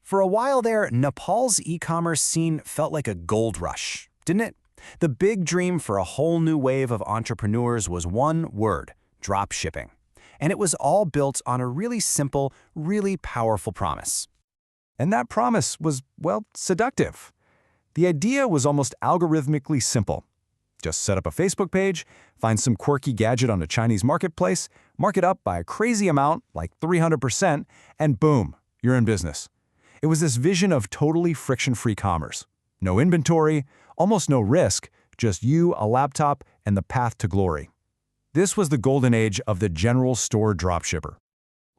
For a while there, Nepal's e-commerce scene felt like a gold rush, didn't it? The big dream for a whole new wave of entrepreneurs was one word: dropshipping. And it was all built on a really simple, really powerful promise. And that promise was, well, seductive. The idea was almost algorithmically simple. Just set up a Facebook page, find some quirky gadget on a Chinese marketplace, mark it up by a crazy amount, like 300%, and boom, you're in business. It was this vision of totally friction-free commerce. No inventory, almost no risk, just you, a laptop, and the path to glory. This was the golden age of the general store dropshipper.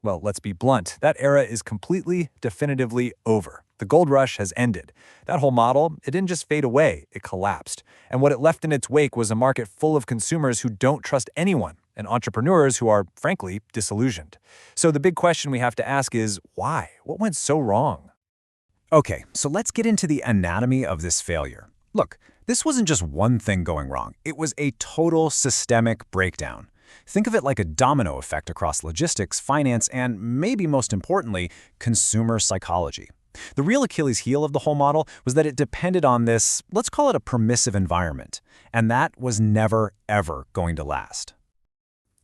Well, let's be blunt, that era is completely, definitively over. The gold rush has ended. That whole model, it didn't just fade away, it collapsed. And what it left in its wake was a market full of consumers who don't trust anyone, and entrepreneurs who are, frankly, disillusioned. So the big question we have to ask is, why? What went so wrong? Okay, so let's get into the anatomy of this failure. Look, this wasn't just one thing going wrong. It was a total systemic breakdown. Think of it like a domino effect across logistics, finance, and maybe most importantly, consumer psychology. The real Achilles heel of the whole model was that it depended on this, let's call it a permissive environment, and that was never, ever going to last.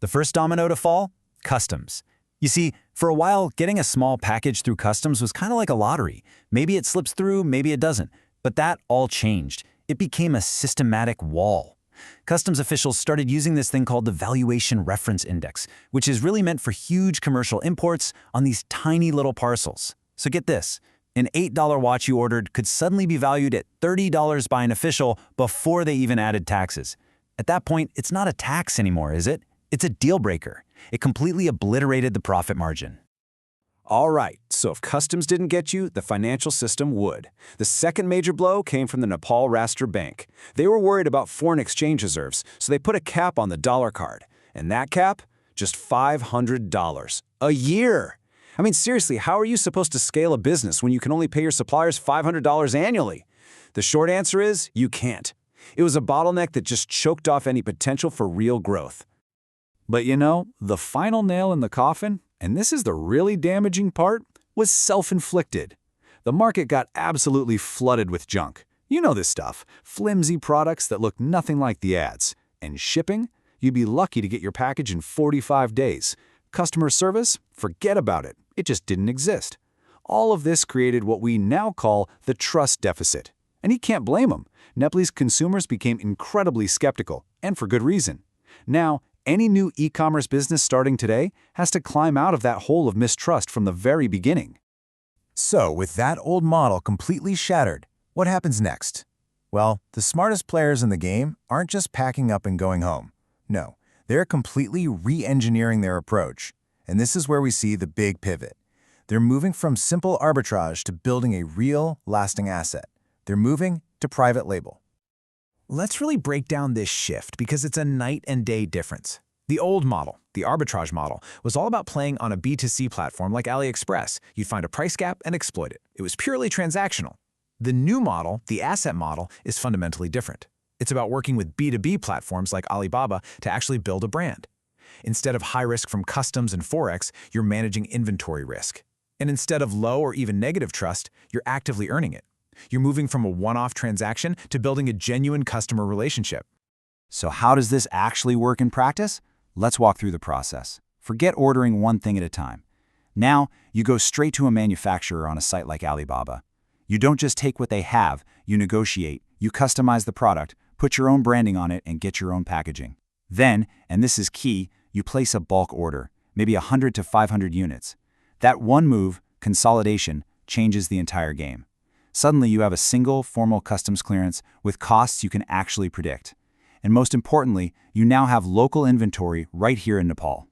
The first domino to fall? Customs. You see, for a while, getting a small package through customs was kind of like a lottery. Maybe it slips through, maybe it doesn't. But that all changed. It became a systematic wall. Customs officials started using this thing called the Valuation Reference Index, which is really meant for huge commercial imports on these tiny little parcels. So get this, an $8 watch you ordered could suddenly be valued at $30 by an official before they even added taxes. At that point, it's not a tax anymore, is it? It's a deal breaker. It completely obliterated the profit margin. All right, so if customs didn't get you, the financial system would. The second major blow came from the Nepal Rastra Bank. They were worried about foreign exchange reserves, so they put a cap on the dollar card. And that cap? Just $500 a year. I mean, seriously, how are you supposed to scale a business when you can only pay your suppliers $500 annually? The short answer is, you can't. It was a bottleneck that just choked off any potential for real growth. But you know, the final nail in the coffin, and this is the really damaging part, was self-inflicted. The market got absolutely flooded with junk. You know this stuff, flimsy products that look nothing like the ads. And shipping? You'd be lucky to get your package in 45 days. Customer service? Forget about it. It just didn't exist. All of this created what we now call the trust deficit. And you can't blame them. Nepalese consumers became incredibly skeptical, and for good reason. Now, any new e-commerce business starting today has to climb out of that hole of mistrust from the very beginning. So, with that old model completely shattered, what happens next? Well, the smartest players in the game aren't just packing up and going home. No, they're completely re-engineering their approach. And this is where we see the big pivot. They're moving from simple arbitrage to building a real, lasting asset. They're moving to private label. Let's really break down this shift because it's a night and day difference. The old model, the arbitrage model, was all about playing on a B2C platform like AliExpress. You'd find a price gap and exploit it. It was purely transactional. The new model, the asset model, is fundamentally different. It's about working with B2B platforms like Alibaba to actually build a brand. Instead of high risk from customs and forex, you're managing inventory risk. And instead of low or even negative trust, you're actively earning it. You're moving from a one-off transaction to building a genuine customer relationship. So how does this actually work in practice? Let's walk through the process. Forget ordering one thing at a time. Now, you go straight to a manufacturer on a site like Alibaba. You don't just take what they have, you negotiate, you customize the product, put your own branding on it, and get your own packaging. Then, and this is key, you place a bulk order, maybe 100 to 500 units. That one move, consolidation, changes the entire game. Suddenly you have a single, formal customs clearance with costs you can actually predict. And most importantly, you now have local inventory right here in Nepal.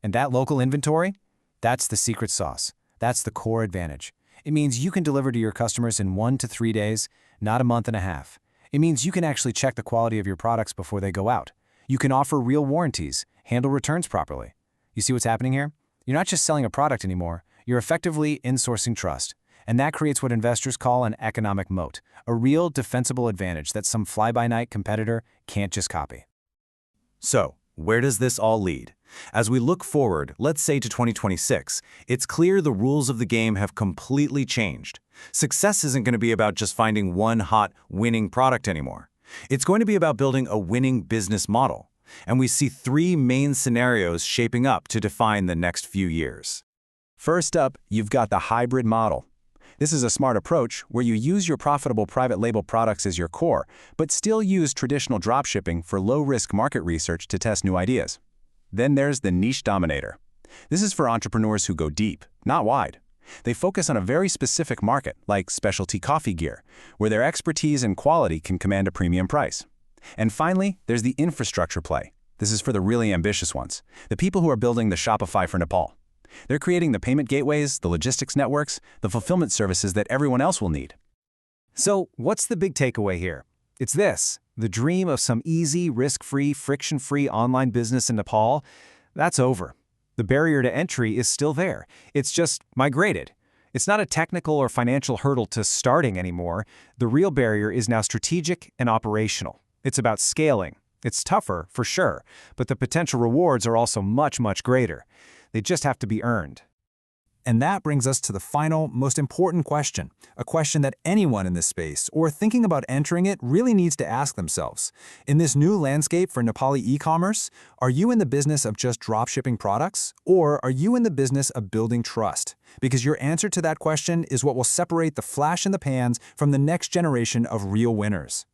And that local inventory? That's the secret sauce. That's the core advantage. It means you can deliver to your customers in 1 to 3 days, not a month and a half. It means you can actually check the quality of your products before they go out. You can offer real warranties, handle returns properly. You see what's happening here? You're not just selling a product anymore, you're effectively insourcing trust. And that creates what investors call an economic moat, a real defensible advantage that some fly-by-night competitor can't just copy. So, where does this all lead? As we look forward, let's say to 2026, it's clear the rules of the game have completely changed. Success isn't going to be about just finding one hot, winning product anymore. It's going to be about building a winning business model. And we see three main scenarios shaping up to define the next few years. First up, you've got the hybrid model. This is a smart approach where you use your profitable private label products as your core, but still use traditional dropshipping for low-risk market research to test new ideas. Then there's the niche dominator. This is for entrepreneurs who go deep, not wide. They focus on a very specific market, like specialty coffee gear, where their expertise and quality can command a premium price. And finally, there's the infrastructure play. This is for the really ambitious ones, the people who are building the Shopify for Nepal. They're creating the payment gateways, the logistics networks, the fulfillment services that everyone else will need. So, what's the big takeaway here? It's this: the dream of some easy, risk-free, friction-free online business in Nepal, that's over. The barrier to entry is still there. It's just migrated. It's not a technical or financial hurdle to starting anymore. The real barrier is now strategic and operational. It's about scaling. It's tougher, for sure, but the potential rewards are also much, much greater. They just have to be earned. And that brings us to the final, most important question, a question that anyone in this space or thinking about entering it really needs to ask themselves. In this new landscape for Nepali e-commerce, are you in the business of just dropshipping products, or are you in the business of building trust? Because your answer to that question is what will separate the flash in the pans from the next generation of real winners.